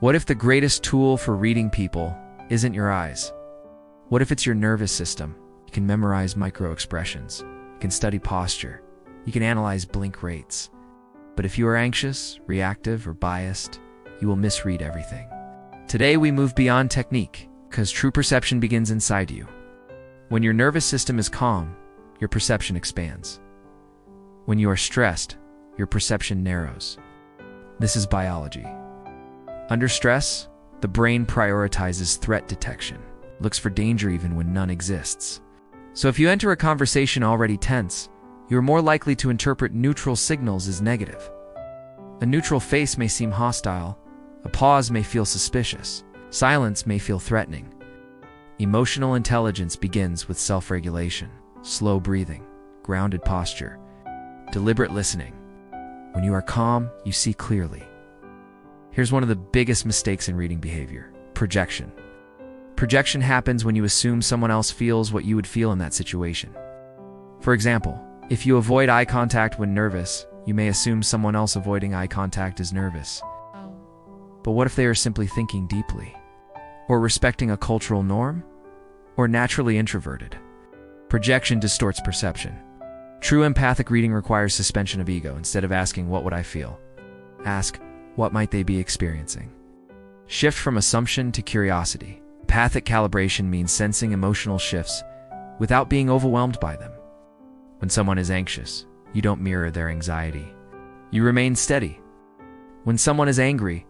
What if the greatest tool for reading people isn't your eyes? What if it's your nervous system? You can memorize micro-expressions. You can study posture. You can analyze blink rates. But if you are anxious, reactive, or biased, you will misread everything. Today we move beyond technique, because true perception begins inside you. When your nervous system is calm, your perception expands. When you are stressed, your perception narrows. This is biology. Under stress, the brain prioritizes threat detection, looks for danger even when none exists. So if you enter a conversation already tense, you are more likely to interpret neutral signals as negative. A neutral face may seem hostile, a pause may feel suspicious, silence may feel threatening. Emotional intelligence begins with self-regulation, slow breathing, grounded posture, deliberate listening. When you are calm, you see clearly. Here's one of the biggest mistakes in reading behavior: projection. Projection happens when you assume someone else feels what you would feel in that situation. For example, if you avoid eye contact when nervous, you may assume someone else avoiding eye contact is nervous. But what if they are simply thinking deeply? Or respecting a cultural norm? Or naturally introverted? Projection distorts perception. True empathic reading requires suspension of ego. Instead of asking, "What would I feel?" ask, "What might they be experiencing?" Shift from assumption to curiosity. Empathic calibration means sensing emotional shifts without being overwhelmed by them. When someone is anxious, you don't mirror their anxiety. You remain steady. When someone is angry,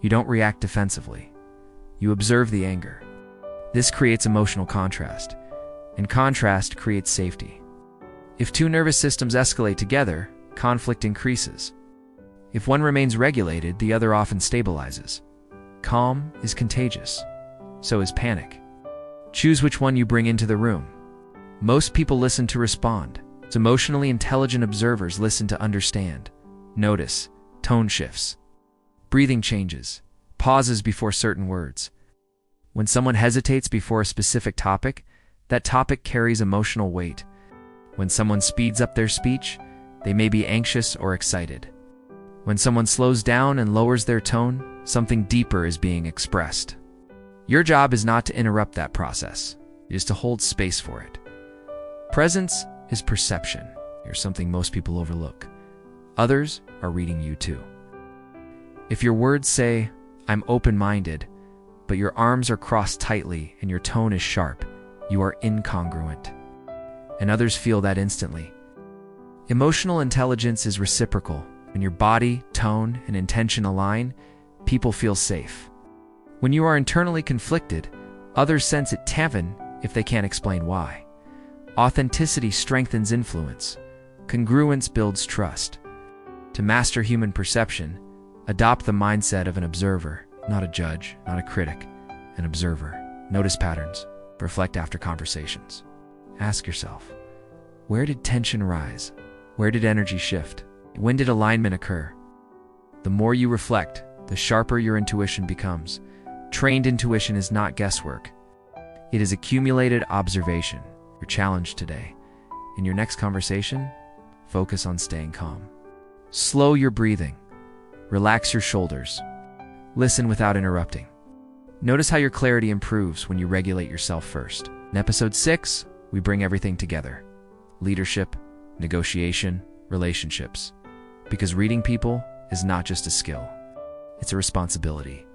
you don't react defensively. You observe the anger. This creates emotional contrast, and contrast creates safety. If two nervous systems escalate together, conflict increases. If one remains regulated, the other often stabilizes. Calm is contagious. So is panic. Choose which one you bring into the room. Most people listen to respond. Emotionally intelligent observers listen to understand. Notice tone shifts, breathing changes, pauses before certain words. When someone hesitates before a specific topic, that topic carries emotional weight. When someone speeds up their speech, they may be anxious or excited. When someone slows down and lowers their tone, something deeper is being expressed. Your job is not to interrupt that process. It is to hold space for it. Presence is perception. Here's something most people overlook. Others are reading you too. If your words say, "I'm open-minded," but your arms are crossed tightly and your tone is sharp, you are incongruent. And others feel that instantly. Emotional intelligence is reciprocal. When your body, tone, and intention align, people feel safe. When you are internally conflicted, others sense it even if they can't explain why. Authenticity strengthens influence. Congruence builds trust. To master human perception, adopt the mindset of an observer, not a judge, not a critic, an observer. Notice patterns. Reflect after conversations. Ask yourself, where did tension rise? Where did energy shift? When did alignment occur? The more you reflect, the sharper your intuition becomes. Trained intuition is not guesswork. It is accumulated observation. Your challenge today. In your next conversation, focus on staying calm. Slow your breathing. Relax your shoulders. Listen without interrupting. Notice how your clarity improves when you regulate yourself first. In episode 6, we bring everything together. Leadership, negotiation, relationships. Because reading people is not just a skill, it's a responsibility.